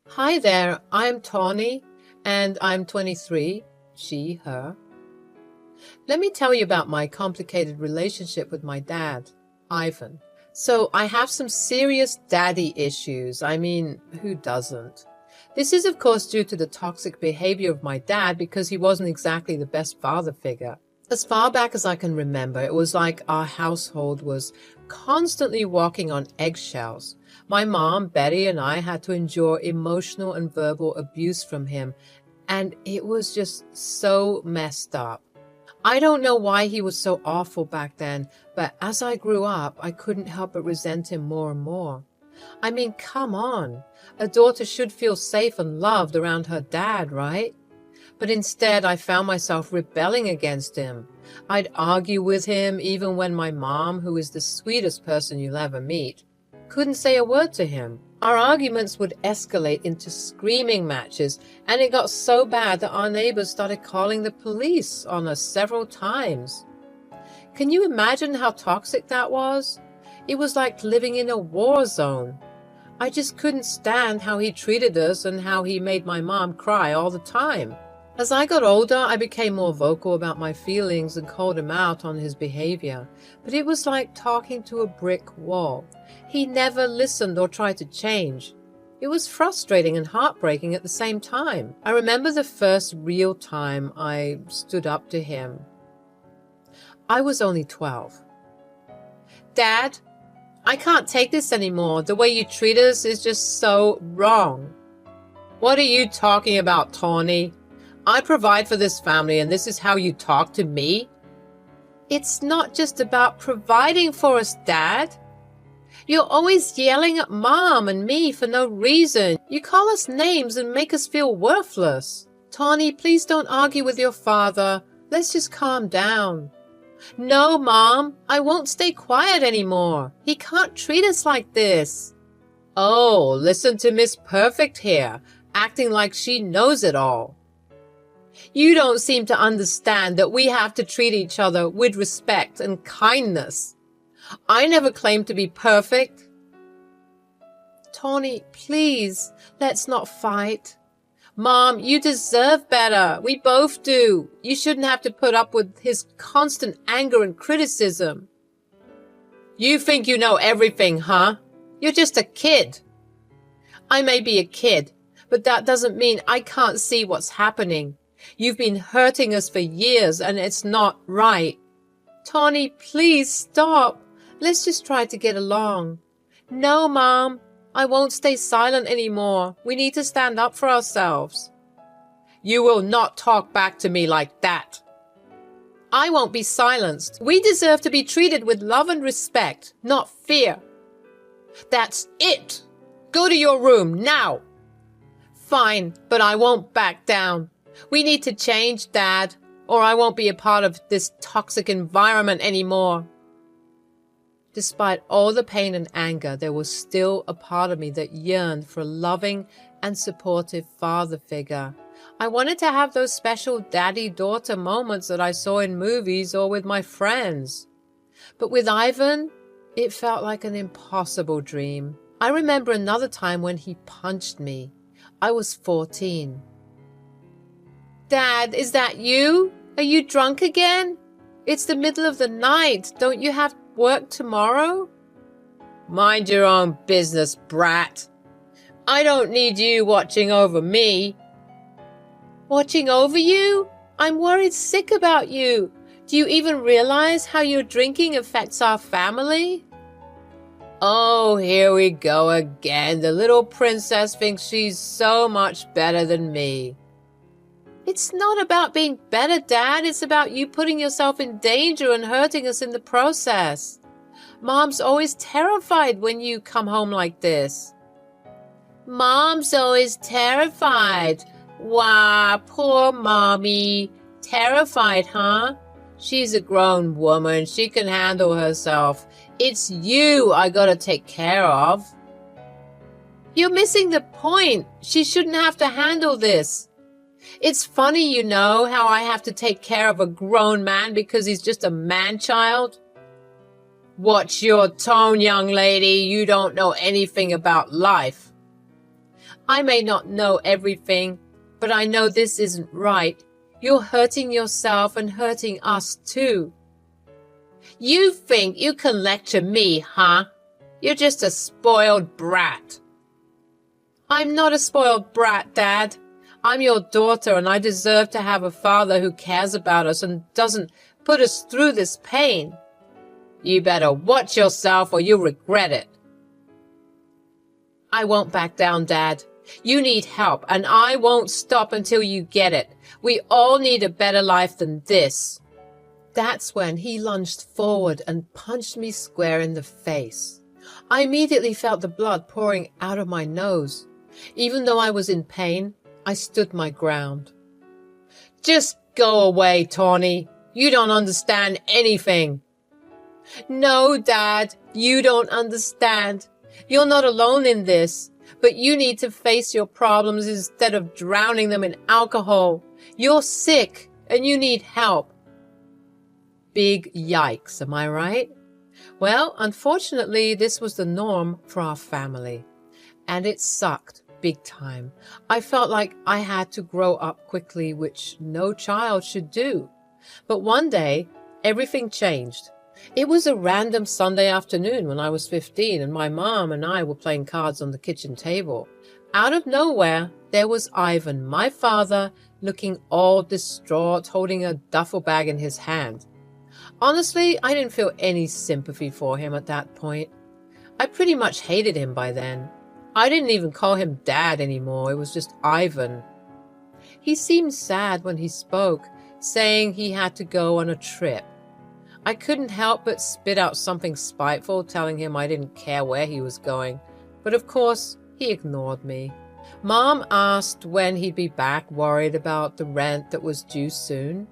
Hi there, I'm Tawny, and I'm 23, she, her. Let me tell you about my complicated relationship with my dad, Ivan. So, I have some serious daddy issues. I mean, who doesn't? This is, of course, due to the toxic behavior of my dad because he wasn't exactly the best father figure. As far back as I can remember, it was like our household was constantly walking on eggshells. My mom, Betty, and I had to endure emotional and verbal abuse from him, and it was just so messed up. I don't know why he was so awful back then, but as I grew up, I couldn't help but resent him more and more. I mean, come on. A daughter should feel safe and loved around her dad, right? But instead, I found myself rebelling against him. I'd argue with him even when my mom, who is the sweetest person you'll ever meet, couldn't say a word to him. Our arguments would escalate into screaming matches, and it got so bad that our neighbors started calling the police on us several times. Can you imagine how toxic that was? It was like living in a war zone. I just couldn't stand how he treated us and how he made my mom cry all the time. As I got older, I became more vocal about my feelings and called him out on his behavior, but it was like talking to a brick wall. He never listened or tried to change. It was frustrating and heartbreaking at the same time. I remember the first real time I stood up to him. I was only 12. Dad, I can't take this anymore. The way you treat us is just so wrong. What are you talking about, Tawny? I provide for this family and this is how you talk to me? It's not just about providing for us, Dad. You're always yelling at Mom and me for no reason. You call us names and make us feel worthless. Tawny, please don't argue with your father. Let's just calm down. No, Mom, I won't stay quiet anymore. He can't treat us like this. Oh, listen to Miss Perfect here, acting like she knows it all. You don't seem to understand that we have to treat each other with respect and kindness. I never claimed to be perfect. Tawny, please, let's not fight. Mom, you deserve better. We both do. You shouldn't have to put up with his constant anger and criticism. You think you know everything, huh? You're just a kid. I may be a kid, but that doesn't mean I can't see what's happening. You've been hurting us for years, and it's not right. Tawny, please stop. Let's just try to get along. No, Mom, I won't stay silent anymore. We need to stand up for ourselves. You will not talk back to me like that. I won't be silenced. We deserve to be treated with love and respect, not fear. That's it. Go to your room now. Fine, but I won't back down. We need to change, Dad, or I won't be a part of this toxic environment anymore. Despite all the pain and anger, there was still a part of me that yearned for a loving and supportive father figure. I wanted to have those special daddy-daughter moments that I saw in movies or with my friends. But with Ivan, it felt like an impossible dream. I remember another time when he punched me. I was 14. Dad, is that you? Are you drunk again? It's the middle of the night. Don't you have work tomorrow? Mind your own business, brat. I don't need you watching over me. Watching over you? I'm worried sick about you. Do you even realize how your drinking affects our family? Oh, here we go again. The little princess thinks she's so much better than me. It's not about being better, Dad. It's about you putting yourself in danger and hurting us in the process. Mom's always terrified when you come home like this. Mom's always terrified. Wah, poor Mommy. Terrified, huh? She's a grown woman. She can handle herself. It's you I gotta take care of. You're missing the point. She shouldn't have to handle this. It's funny, you know, how I have to take care of a grown man because he's just a man-child. Watch your tone, young lady. You don't know anything about life. I may not know everything, but I know this isn't right. You're hurting yourself and hurting us too. You think you can lecture me, huh? You're just a spoiled brat. I'm not a spoiled brat, Dad. I'm your daughter, and I deserve to have a father who cares about us and doesn't put us through this pain. You better watch yourself or you'll regret it. I won't back down, Dad. You need help, and I won't stop until you get it. We all need a better life than this. That's when he lunged forward and punched me square in the face. I immediately felt the blood pouring out of my nose. Even though I was in pain, I stood my ground. Just go away, Tawny. You don't understand anything. No, Dad, you don't understand. You're not alone in this, but you need to face your problems instead of drowning them in alcohol. You're sick and you need help. Big yikes, am I right? Well, unfortunately, this was the norm for our family, and it sucked big time. I felt like I had to grow up quickly, which no child should do. But one day, everything changed. It was a random Sunday afternoon when I was 15, and my mom and I were playing cards on the kitchen table. Out of nowhere, there was Ivan, my father, looking all distraught, holding a duffel bag in his hand. Honestly, I didn't feel any sympathy for him at that point. I pretty much hated him by then. I didn't even call him Dad anymore. It was just Ivan. He seemed sad when he spoke, saying he had to go on a trip. I couldn't help but spit out something spiteful, telling him I didn't care where he was going. But of course, he ignored me. Mom asked when he'd be back, worried about the rent that was due soon.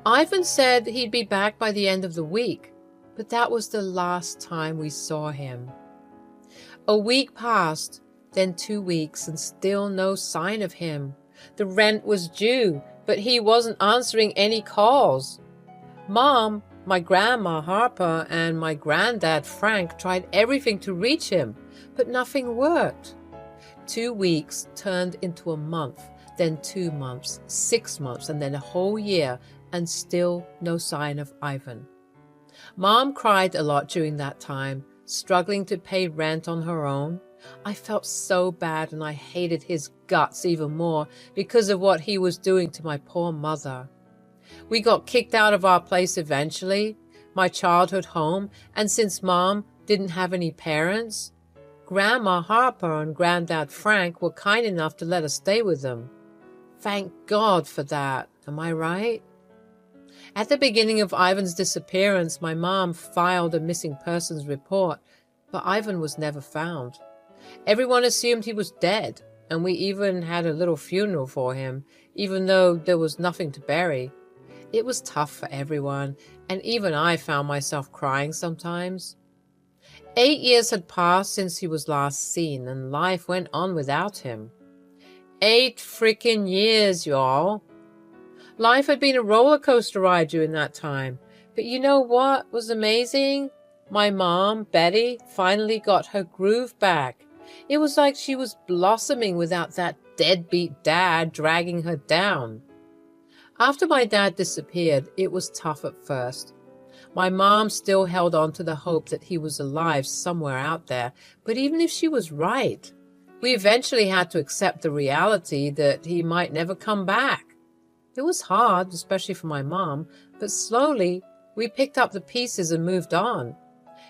Ivan said he'd be back by the end of the week, but that was the last time we saw him. A week passed, then 2 weeks, and still no sign of him. The rent was due, but he wasn't answering any calls. Mom, my grandma Harper, and my granddad Frank tried everything to reach him, but nothing worked. 2 weeks turned into a month, then 2 months, 6 months, and then a whole year, and still no sign of Ivan. Mom cried a lot during that time, struggling to pay rent on her own. I felt so bad, and I hated his guts even more because of what he was doing to my poor mother. We got kicked out of our place eventually, my childhood home, and since Mom didn't have any parents, Grandma Harper and Granddad Frank were kind enough to let us stay with them. Thank God for that, am I right? At the beginning of Ivan's disappearance, my mom filed a missing persons report, but Ivan was never found. Everyone assumed he was dead, and we even had a little funeral for him, even though there was nothing to bury. It was tough for everyone, and even I found myself crying sometimes. 8 years had passed since he was last seen, and life went on without him. 8 freaking years, y'all. Life had been a roller coaster ride during that time. But you know what was amazing? My mom, Betty, finally got her groove back. It was like she was blossoming without that deadbeat dad dragging her down. After my dad disappeared, it was tough at first. My mom still held on to the hope that he was alive somewhere out there, but even if she was right, we eventually had to accept the reality that he might never come back. It was hard, especially for my mom, but slowly we picked up the pieces and moved on.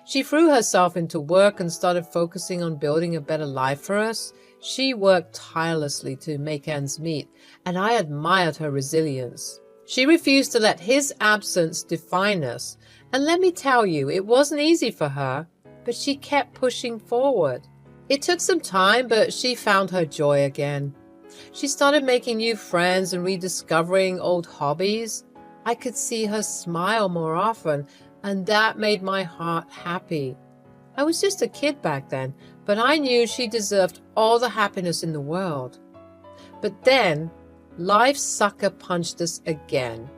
She threw herself into work and started focusing on building a better life for us. She worked tirelessly to make ends meet, and I admired her resilience. She refused to let his absence define us, and let me tell you, it wasn't easy for her, but she kept pushing forward. It took some time, but she found her joy again. She started making new friends and rediscovering old hobbies. I could see her smile more often, and that made my heart happy. I was just a kid back then, but I knew she deserved all the happiness in the world. But then, life sucker punched us again.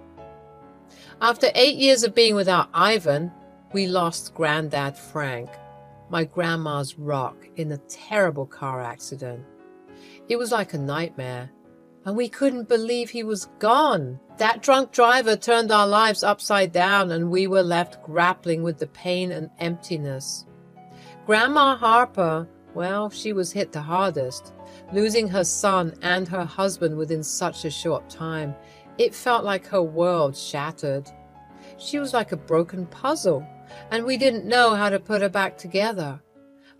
After 8 years of being without Ivan, we lost Granddad Frank, my grandma's rock, in a terrible car accident. It was like a nightmare, and we couldn't believe he was gone. That drunk driver turned our lives upside down, and we were left grappling with the pain and emptiness. Grandma Harper, well, she was hit the hardest, losing her son and her husband within such a short time. It felt like her world shattered. She was like a broken puzzle, and we didn't know how to put her back together.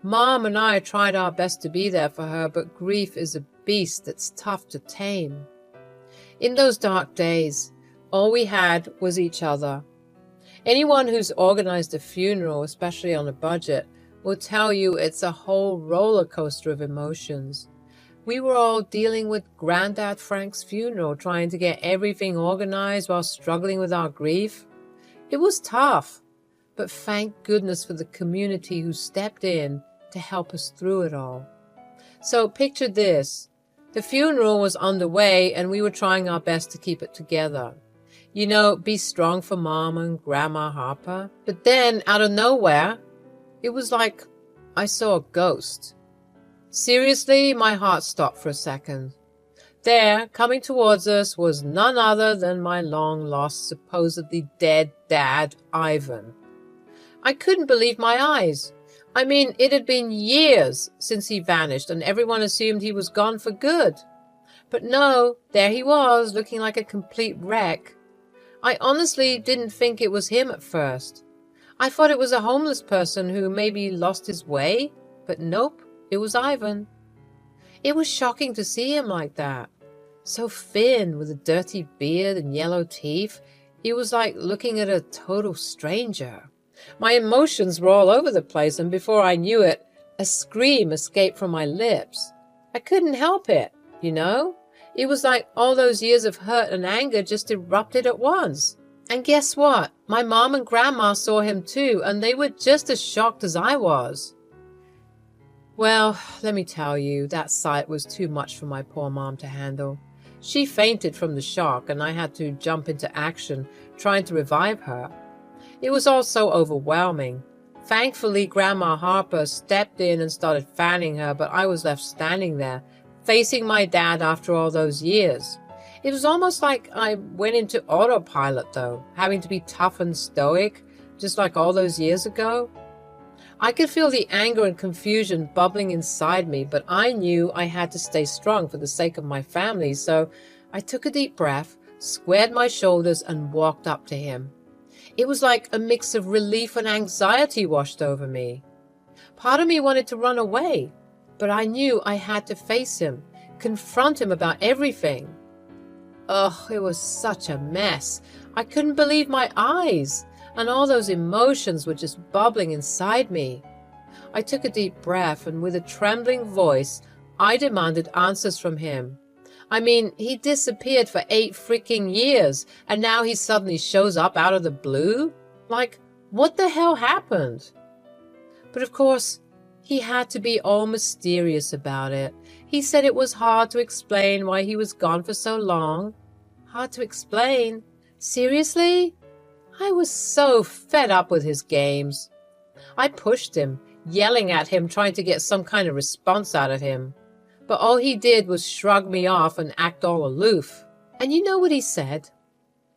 Mom and I tried our best to be there for her, but grief is a beast that's tough to tame. In those dark days, all we had was each other. Anyone who's organized a funeral, especially on a budget, will tell you it's a whole roller coaster of emotions. We were all dealing with Granddad Frank's funeral, trying to get everything organized while struggling with our grief. It was tough, but thank goodness for the community who stepped in to help us through it all. So picture this. The funeral was underway and we were trying our best to keep it together. You know, be strong for Mom and Grandma Harper. But then, out of nowhere, it was like I saw a ghost. Seriously, my heart stopped for a second. There, coming towards us, was none other than my long-lost, supposedly dead dad, Ivan. I couldn't believe my eyes. I mean, it had been years since he vanished, and everyone assumed he was gone for good. But no, there he was, looking like a complete wreck. I honestly didn't think it was him at first. I thought it was a homeless person who maybe lost his way, but nope, it was Ivan. It was shocking to see him like that. So thin, with a dirty beard and yellow teeth, he was like looking at a total stranger. My emotions were all over the place, and before I knew it, a scream escaped from my lips. I couldn't help it, you know? It was like all those years of hurt and anger just erupted at once. And guess what? My mom and grandma saw him too, and they were just as shocked as I was. Well, let me tell you, that sight was too much for my poor mom to handle. She fainted from the shock, and I had to jump into action, trying to revive her. It was all so overwhelming. Thankfully, Grandma Harper stepped in and started fanning her, but I was left standing there, facing my dad after all those years. It was almost like I went into autopilot, though, having to be tough and stoic, just like all those years ago. I could feel the anger and confusion bubbling inside me, but I knew I had to stay strong for the sake of my family, so I took a deep breath, squared my shoulders, and walked up to him. It was like a mix of relief and anxiety washed over me. Part of me wanted to run away, but I knew I had to face him, confront him about everything. Oh, it was such a mess. I couldn't believe my eyes, and all those emotions were just bubbling inside me. I took a deep breath, and with a trembling voice, I demanded answers from him. I mean, he disappeared for 8 freaking years, and now he suddenly shows up out of the blue? Like, what the hell happened? But of course, he had to be all mysterious about it. He said it was hard to explain why he was gone for so long. Hard to explain? Seriously? I was so fed up with his games. I pushed him, yelling at him, trying to get some kind of response out of him. But all he did was shrug me off and act all aloof. And you know what he said?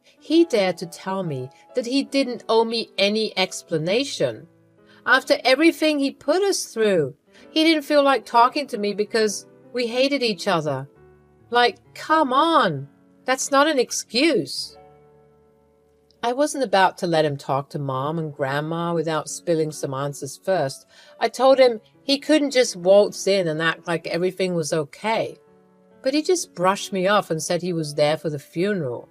He dared to tell me that he didn't owe me any explanation. After everything he put us through, he didn't feel like talking to me because we hated each other. Like, come on, that's not an excuse. I wasn't about to let him talk to Mom and Grandma without spilling some answers first. I told him he couldn't just waltz in and act like everything was okay. But he just brushed me off and said he was there for the funeral,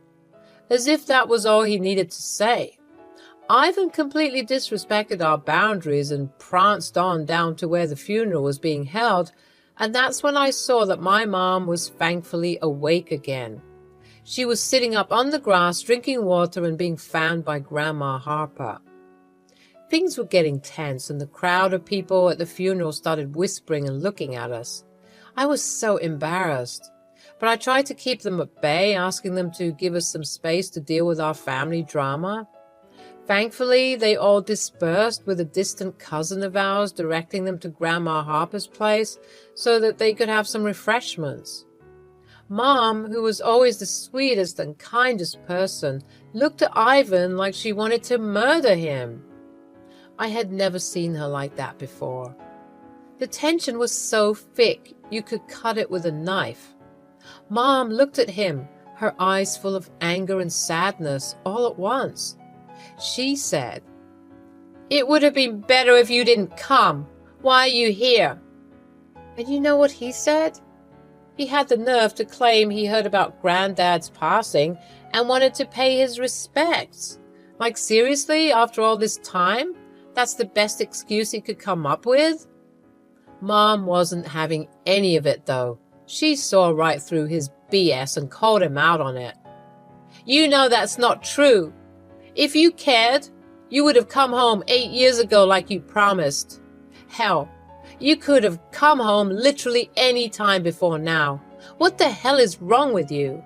as if that was all he needed to say. Ivan completely disrespected our boundaries and pranced on down to where the funeral was being held, and that's when I saw that my mom was thankfully awake again. She was sitting up on the grass, drinking water and being fanned by Grandma Harper. Things were getting tense, and the crowd of people at the funeral started whispering and looking at us. I was so embarrassed, but I tried to keep them at bay, asking them to give us some space to deal with our family drama. Thankfully, they all dispersed, with a distant cousin of ours directing them to Grandma Harper's place so that they could have some refreshments. Mom, who was always the sweetest and kindest person, looked at Ivan like she wanted to murder him. I had never seen her like that before. The tension was so thick you could cut it with a knife. Mom looked at him, her eyes full of anger and sadness all at once. She said, "It would have been better if you didn't come. Why are you here?" And you know what he said? He had the nerve to claim he heard about Granddad's passing and wanted to pay his respects. Like, seriously, after all this time? That's the best excuse he could come up with? Mom wasn't having any of it, though. She saw right through his BS and called him out on it. "You know that's not true. If you cared, you would have come home 8 years ago like you promised. Hell, you could have come home literally any time before now. What the hell is wrong with you?"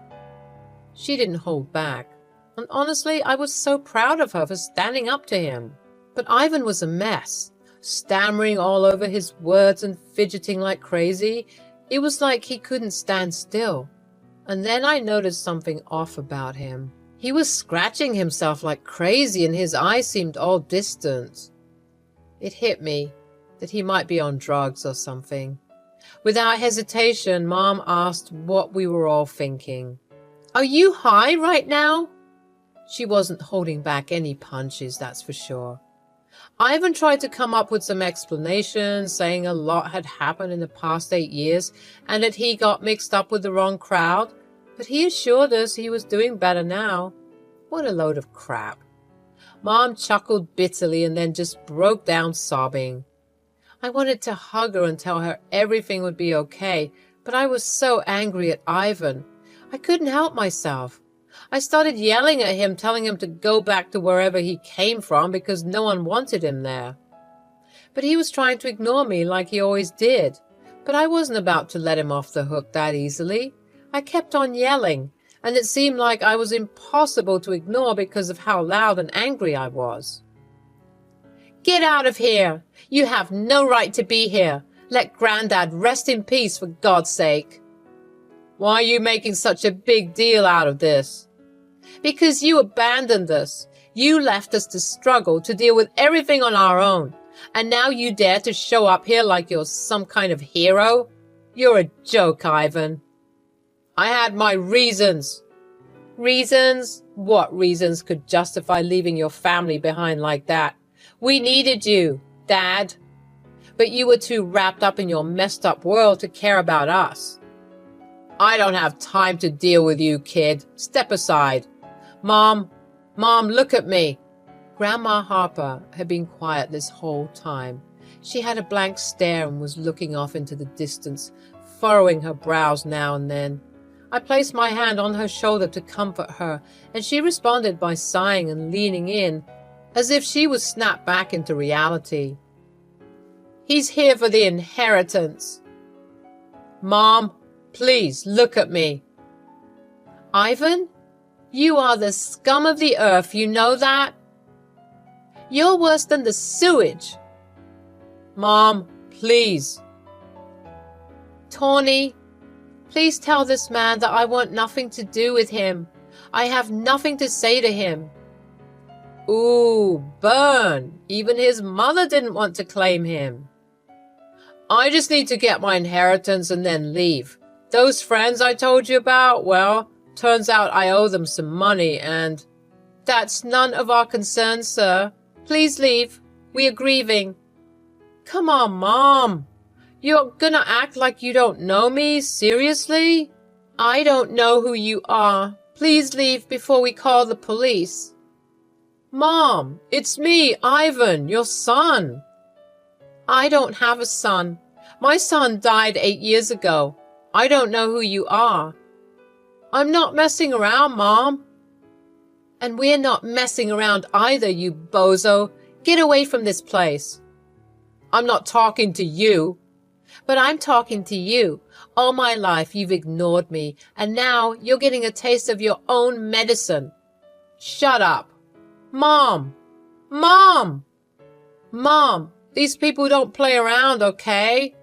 She didn't hold back, and honestly, I was so proud of her for standing up to him. But Ivan was a mess, stammering all over his words and fidgeting like crazy. It was like he couldn't stand still. And then I noticed something off about him. He was scratching himself like crazy, and his eyes seemed all distant. It hit me that he might be on drugs or something. Without hesitation, Mom asked what we were all thinking. "Are you high right now?" She wasn't holding back any punches, that's for sure. Ivan tried to come up with some explanations, saying a lot had happened in the past 8 years and that he got mixed up with the wrong crowd, but he assured us he was doing better now. What a load of crap. Mom chuckled bitterly and then just broke down sobbing. I wanted to hug her and tell her everything would be okay, but I was so angry at Ivan. I couldn't help myself. I started yelling at him, telling him to go back to wherever he came from because no one wanted him there. But he was trying to ignore me like he always did. But I wasn't about to let him off the hook that easily. I kept on yelling, and it seemed like I was impossible to ignore because of how loud and angry I was. "Get out of here! You have no right to be here. Let Granddad rest in peace, for God's sake." "Why are you making such a big deal out of this?" "Because you abandoned us. You left us to struggle, to deal with everything on our own. And now you dare to show up here like you're some kind of hero? You're a joke, Ivan." "I had my reasons." "Reasons? What reasons could justify leaving your family behind like that? We needed you, Dad. But you were too wrapped up in your messed up world to care about us." "I don't have time to deal with you, kid. Step aside." Mom, look at me." Grandma Harper had been quiet this whole time. She had a blank stare and was looking off into the distance, furrowing her brows now and then. I placed my hand on her shoulder to comfort her, and she responded by sighing and leaning in, as if she was snapped back into reality. "He's here for the inheritance." "Mom, please look at me." "Ivan, you are the scum of the earth, you know that? You're worse than the sewage." "Mom, please." "Tawny, please tell this man that I want nothing to do with him. I have nothing to say to him." Ooh, burn. Even his mother didn't want to claim him. "I just need to get my inheritance and then leave. Those friends I told you about, well, turns out I owe them some money and—" "That's none of our concern, sir. Please leave. We are grieving." "Come on, Mom. You're gonna act like you don't know me? Seriously?" "I don't know who you are. Please leave before we call the police." "Mom, it's me, Ivan, your son." "I don't have a son. My son died 8 years ago. I don't know who you are." "I'm not messing around, Mom." "And we're not messing around either, you bozo. Get away from this place." "I'm not talking to you." "But I'm talking to you. All my life you've ignored me, and now you're getting a taste of your own medicine." "Shut up." "Mom." Mom! Mom, these people don't play around, okay?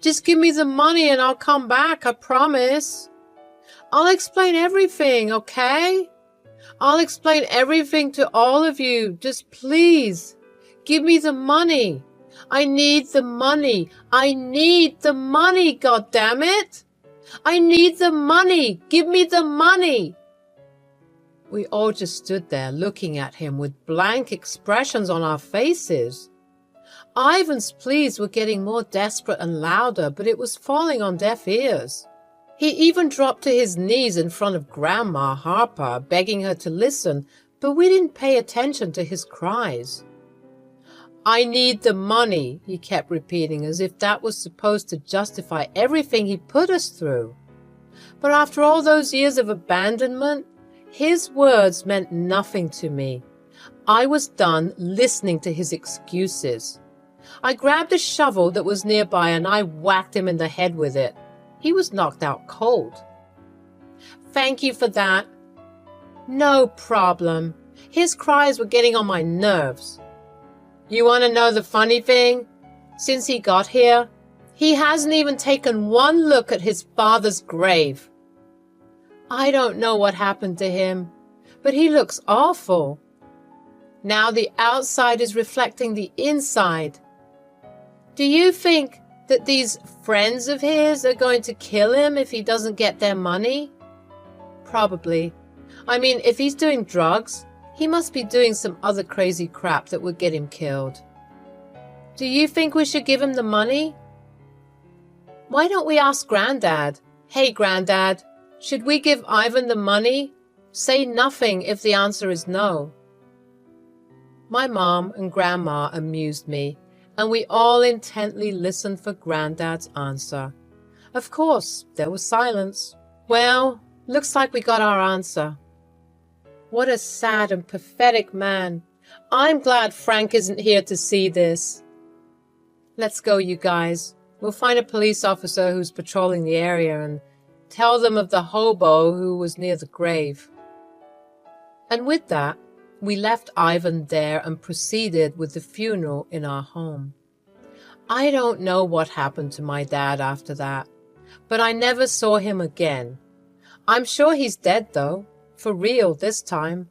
Just give me the money and I'll come back, I promise. I'll explain everything, okay? I'll explain everything to all of you. Just please, give me the money. I need the money. I need the money, goddammit. I need the money. Give me the money. We all just stood there looking at him with blank expressions on our faces. Ivan's pleas were getting more desperate and louder, but it was falling on deaf ears. He even dropped to his knees in front of Grandma Harper, begging her to listen, but we didn't pay attention to his cries. I need the money, he kept repeating, as if that was supposed to justify everything he put us through. But after all those years of abandonment, his words meant nothing to me. I was done listening to his excuses. I grabbed a shovel that was nearby and I whacked him in the head with it. He was knocked out cold. Thank you for that. No problem. His cries were getting on my nerves. You want to know the funny thing? Since he got here, he hasn't even taken one look at his father's grave. I don't know what happened to him, but he looks awful. Now the outside is reflecting the inside. Do you think that these friends of his are going to kill him if he doesn't get their money? Probably. I mean, if he's doing drugs, he must be doing some other crazy crap that would get him killed. Do you think we should give him the money? Why don't we ask Granddad? Hey, Granddad, should we give Ivan the money? Say nothing if the answer is no. My mom and Grandma amused me, and we all intently listened for Granddad's answer. Of course, there was silence. Well, looks like we got our answer. What a sad and pathetic man. I'm glad Frank isn't here to see this. Let's go, you guys. We'll find a police officer who's patrolling the area and tell them of the hobo who was near the grave. And with that, we left Ivan there and proceeded with the funeral in our home. I don't know what happened to my dad after that, but I never saw him again. I'm sure he's dead, though, for real this time.